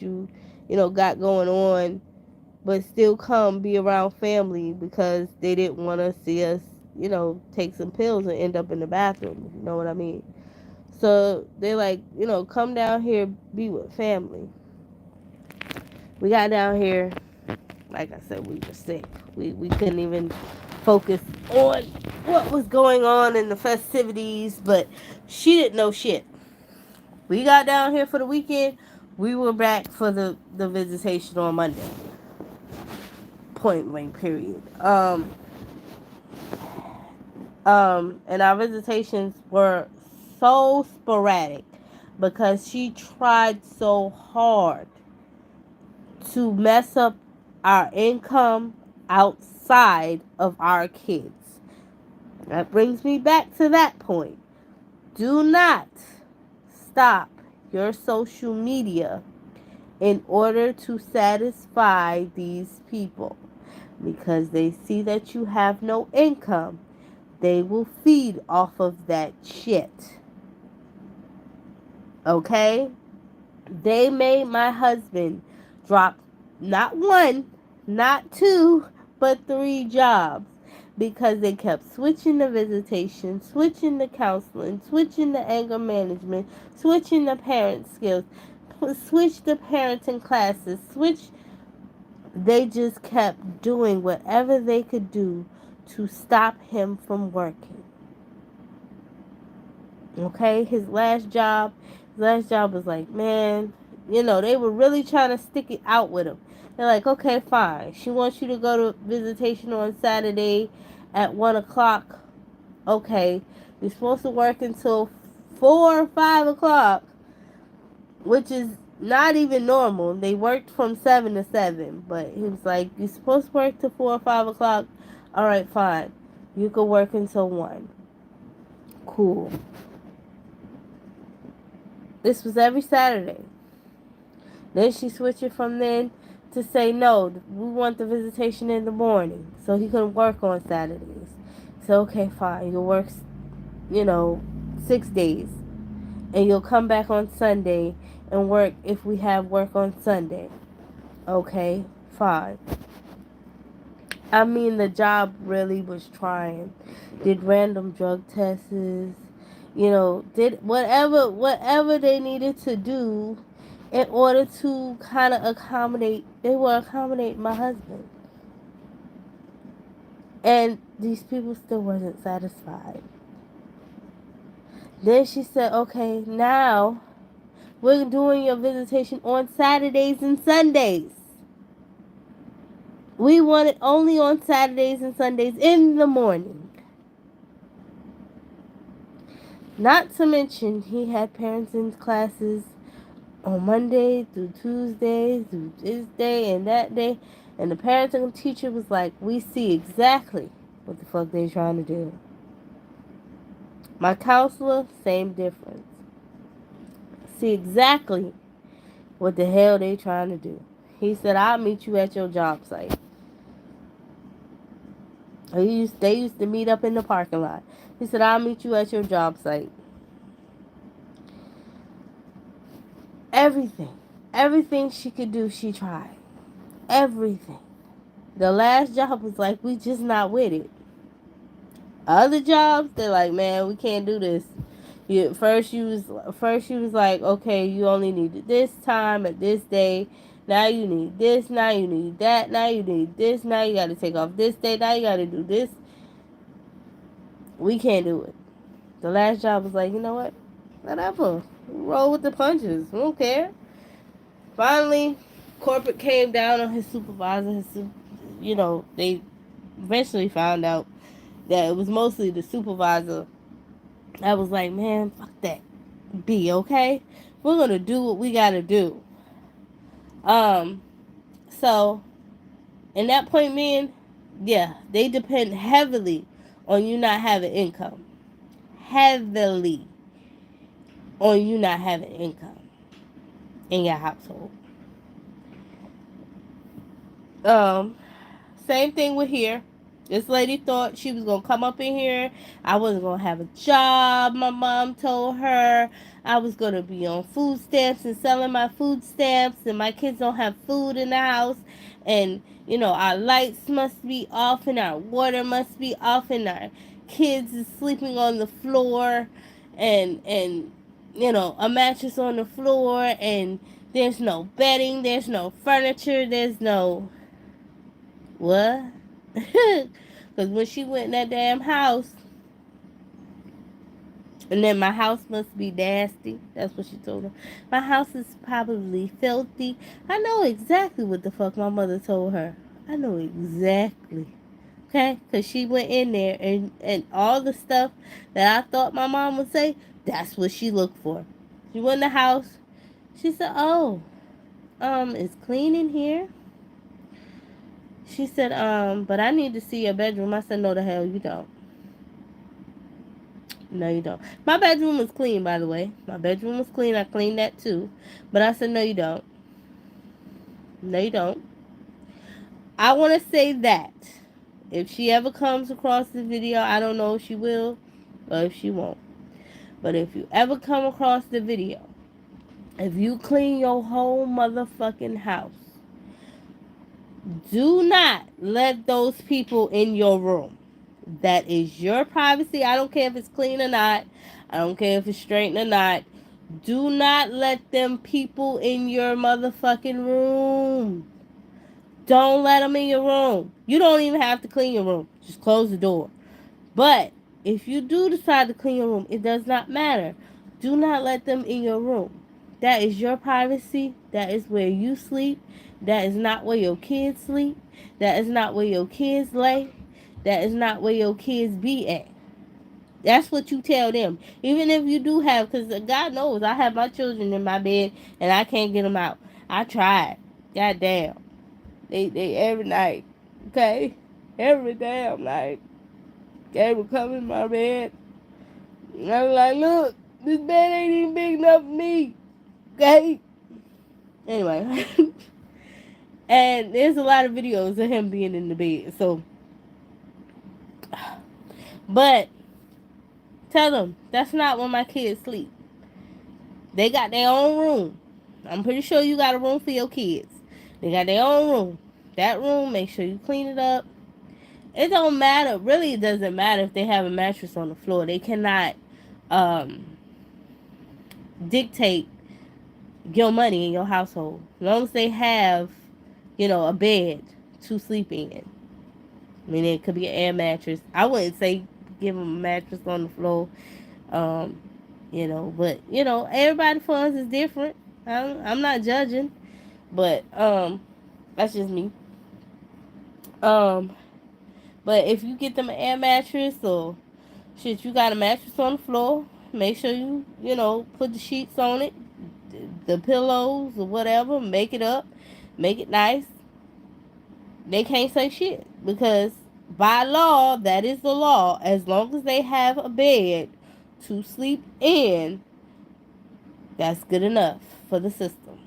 got going on. But still come be around family because they didn't want to see us, take some pills and end up in the bathroom. You know what I mean? So they like, come down here, be with family. We got down here, like I said, we were sick. We couldn't even focus on what was going on in the festivities, but she didn't know shit. We got down here for the weekend. We were back for the visitation on Monday. Point blank, period. And our visitations were so sporadic because she tried so hard to mess up our income outside of our kids. That brings me back to that point. Do not stop your social media in order to satisfy these people because they see that you have no income. They will feed off of that shit. Okay? They made my husband drop not one, not two, but three jobs because they kept switching the visitation, switching the counseling, switching the anger management, switching the parent skills, switch the parenting classes, switch. They just kept doing whatever they could do to stop him from working. Okay, his last job was like, man, they were really trying to stick it out with him. They're like, okay, fine. She wants you to go to visitation on Saturday at 1 o'clock. Okay, you're supposed to work until 4 or 5 o'clock, which is not even normal. They worked from 7 to 7, but he was like, you're supposed to work till 4 or 5 o'clock. All right, fine. You could work until 1. Cool. This was every Saturday. Then she switched it from then to say, no, we want the visitation in the morning. So he couldn't work on Saturdays. So, okay, fine. You'll work, 6 days. And you'll come back on Sunday and work if we have work on Sunday. Okay, fine. I mean, the job really was trying. Did random drug tests, did whatever they needed to do in order to kind of accommodate my husband. And these people still wasn't satisfied. Then she said, okay, now we're doing your visitation on Saturdays and Sundays. We want it only on Saturdays and Sundays in the morning. Not to mention, he had parenting classes on Monday through Tuesday, through this day and that day. And the parenting teacher was like, we see exactly what the fuck they trying to do. My counselor, same difference. See exactly what the hell they trying to do. He said, I'll meet you at your job site. They used to meet up in the parking lot. He said, I'll meet you at your job site. Everything. Everything she could do, she tried. Everything. The last job was like, we just not with it. Other jobs, they're like, man, we can't do this. First she was like, okay, you only need this time at this day. Now you need this. Now you need that. Now you need this. Now you got to take off this day. Now you got to do this. We can't do it. The last job was like, you know what? Whatever. Roll with the punches. We don't care. Finally, Corporate came down on his supervisor. They eventually found out that it was mostly the supervisor. I was like, man, fuck that. Be okay. We're gonna do what we gotta do. Um, so in that point, man, yeah, they depend heavily on you not having income. Heavily on you not having income in your household. Um, Same thing with here. This lady thought she was gonna come up in here. I wasn't gonna have a job. My mom told her I was gonna be on food stamps and selling my food stamps, and my kids don't have food in the house. And our lights must be off, and our water must be off, and our kids is sleeping on the floor, and a mattress on the floor, and there's no bedding, there's no furniture, there's no what? Because when she went in that damn house, and then my house must be nasty. That's what she told her. My house is probably filthy. I know exactly what the fuck my mother told her. I know exactly. Okay? Because she went in there and all the stuff that I thought my mom would say, that's what she looked for. She went in the house. She said, oh, it's clean in here. She said, but I need to see your bedroom. I said, no, the hell you don't. No, you don't. My bedroom was clean, by the way. My bedroom was clean. I cleaned that too. But I said, no, you don't. No, you don't. I want to say that if she ever comes across this video, I don't know if she will or if she won't. But if you ever come across the video, if you clean your whole motherfucking house, do not let those people in your room. That is your privacy. I don't care if it's clean or not. I don't care if it's straight or not. Do not let them people in your motherfucking room. Don't let them in your room. You don't even have to clean your room. Just close the door. But if you do decide to clean your room, it does not matter. Do not let them in your room. That is your privacy. That is where you sleep. That is not where your kids sleep. That is not where your kids lay. That is not where your kids be at. That's what you tell them. Even if you do have, because God knows I have my children in my bed and I can't get them out. I tried. God damn. They every night. Okay? Every damn night. They would come in my bed. And I was like, look, this bed ain't even big enough for me. Okay? Anyway. And there's a lot of videos of him being in the bed. So, but tell them that's not when my kids sleep. They got their own room. I'm pretty sure you got a room for your kids. They got their own room. That room, make sure you clean it up. It don't matter. Really, it doesn't matter if they have a mattress on the floor. They cannot um, dictate your money in your household. As long as they have, a bed to sleep in. I mean, it could be an air mattress. I wouldn't say give them a mattress on the floor. Um, but everybody's funds is different. I'm not judging, but that's just me. Um, but if you get them an air mattress or shit, you got a mattress on the floor. Make sure you put the sheets on it, the pillows or whatever. Make it up, make it nice. They can't say shit because by law, that is the law. As long as they have a bed to sleep in, that's good enough for the system.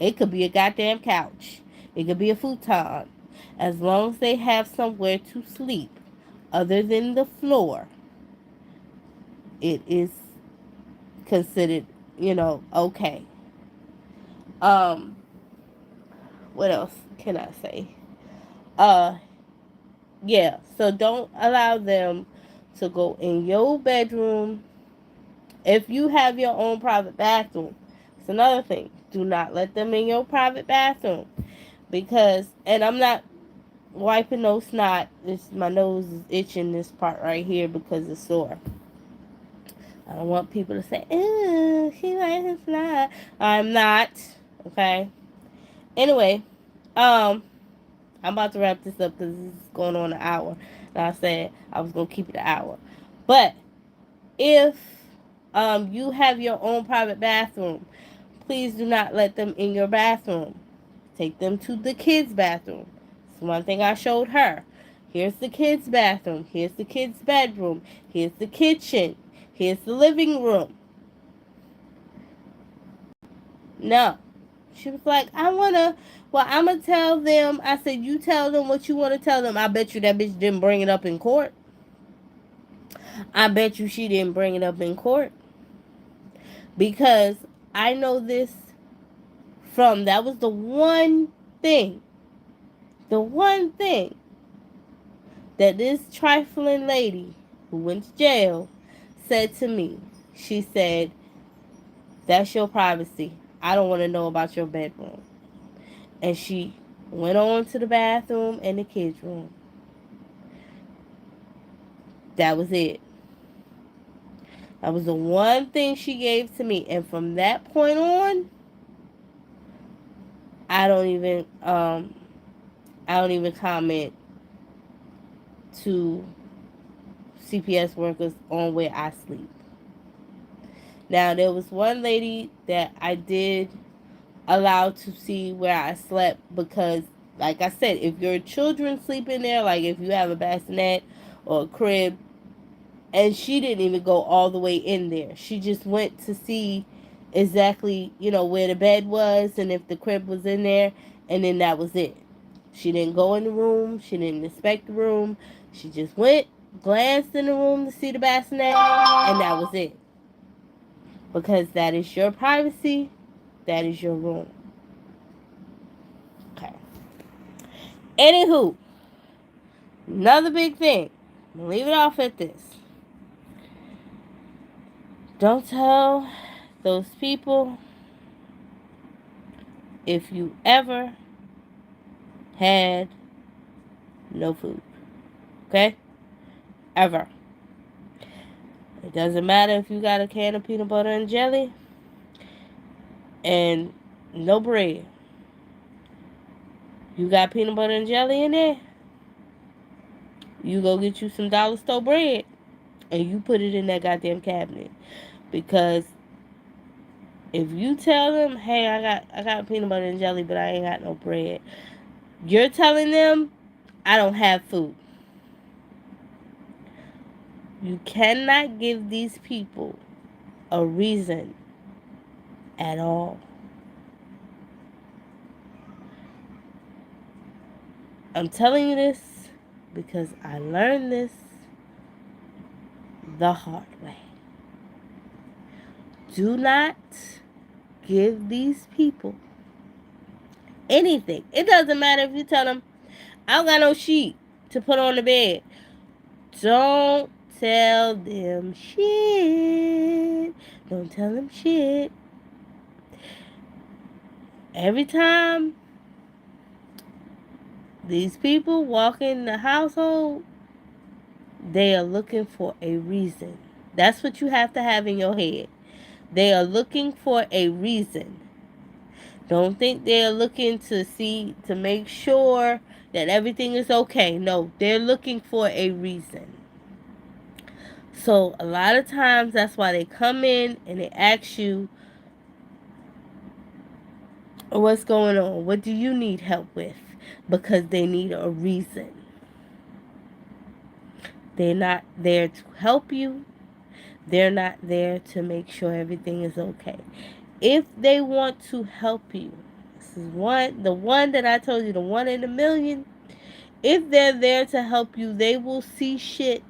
It could be a goddamn couch. It could be a futon. As long as they have somewhere to sleep other than the floor, it is considered, okay. Um, what else can I say? Uh, yeah, so don't allow them to go in your bedroom if you have your own private bathroom. It's another thing. Do not let them in your private bathroom because, and I'm not wiping no snot. My nose is itching this part right here because it's sore. I don't want people to say, "Ooh, she wipes snot." I'm not. Okay. Anyway, I'm about to wrap this up because this is going on an hour. And I said I was gonna keep it an hour. But if you have your own private bathroom, please do not let them in your bathroom. Take them to the kids' bathroom. It's one thing I showed her. Here's the kids' bathroom. Here's the kids' bedroom. Here's the kitchen. Here's the living room. No. She was like, I'm going to tell them. I said, you tell them what you want to tell them. I bet you that bitch didn't bring it up in court. I bet you she didn't bring it up in court. Because I know this that was the one thing that this trifling lady who went to jail said to me. She said, that's your privacy. I don't want to know about your bedroom. And she went on to the bathroom and the kids' room. That was it. That was the one thing she gave to me. And from that point on, I don't even comment to CPS workers on where I sleep. Now, there was one lady that I did allow to see where I slept because, like I said, if your children sleep in there, like if you have a bassinet or a crib, and she didn't even go all the way in there. She just went to see exactly, where the bed was and if the crib was in there, and then that was it. She didn't go in the room. She didn't inspect the room. She just went, glanced in the room to see the bassinet, and that was it. Because that is your privacy. That is your room. Okay. Anywho, another big thing. I'm gonna leave it off at this. Don't tell those people if you ever had no food. Okay? Ever. It doesn't matter if you got a can of peanut butter and jelly and no bread. You got peanut butter and jelly in there? You go get you some dollar store bread and you put it in that goddamn cabinet. Because if you tell them, hey, I got peanut butter and jelly, but I ain't got no bread, you're telling them I don't have food. You cannot give these people a reason at all. I'm telling you this because I learned this the hard way. Do not give these people anything. It doesn't matter if you tell them, I don't got no sheet to put on the bed. Don't tell them shit. Don't tell them shit. Every time these people walk in the household, they are looking for a reason. That's what you have to have in your head. They are looking for a reason. Don't think they're looking to make sure that everything is okay. No, they're looking for a reason. So a lot of times that's why they come in and they ask you, what's going on? What do you need help with? Because they need a reason. They're not there to help you. They're not there to make sure everything is okay. If they want to help you, this is the one that I told you, the one in a million. If they're there to help you, they will see shit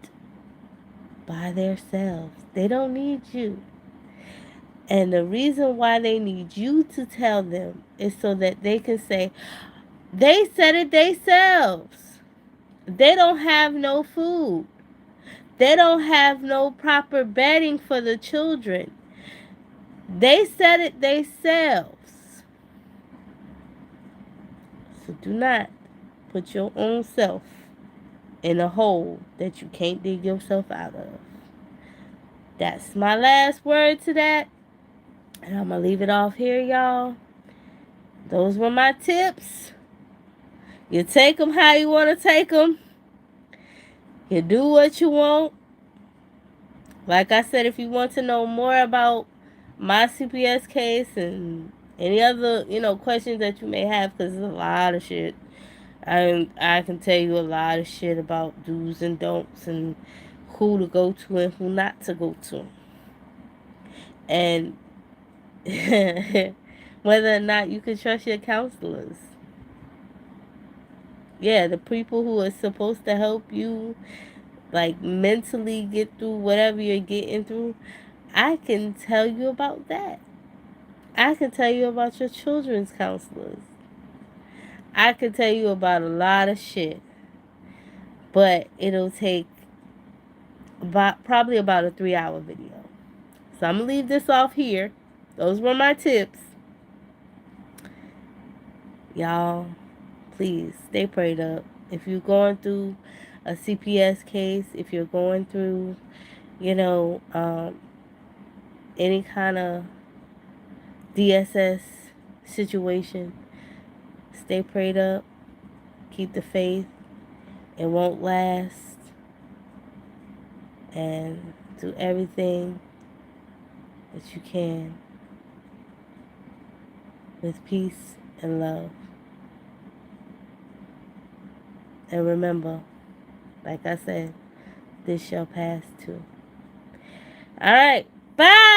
by themselves. They don't need you. And the reason why they need you to tell them is so that they can say, they said it themselves. They don't have no food. They don't have no proper bedding for the children. They said it themselves. So do not put your own self in a hole that you can't dig yourself out of. That's my last word to that. And I'm going to leave it off here, y'all. Those were my tips. You take them how you want to take them. You do what you want. Like I said, if you want to know more about my CPS case and any other, questions that you may have, because there's a lot of shit. I can tell you a lot of shit about do's and don'ts and who to go to and who not to go to. And whether or not you can trust your counselors. Yeah, the people who are supposed to help you, like, mentally get through whatever you're getting through, I can tell you about that. I can tell you about your children's counselors. I can tell you about a lot of shit. But it'll take probably about a 3-hour video. So I'm going to leave this off here. Those were my tips. Y'all, please stay prayed up. If you're going through a CPS case, if you're going through, any kind of DSS situation, stay prayed up. Keep the faith. It won't last. And do everything that you can with peace and love. And remember, like I said, this shall pass too. All right. Bye.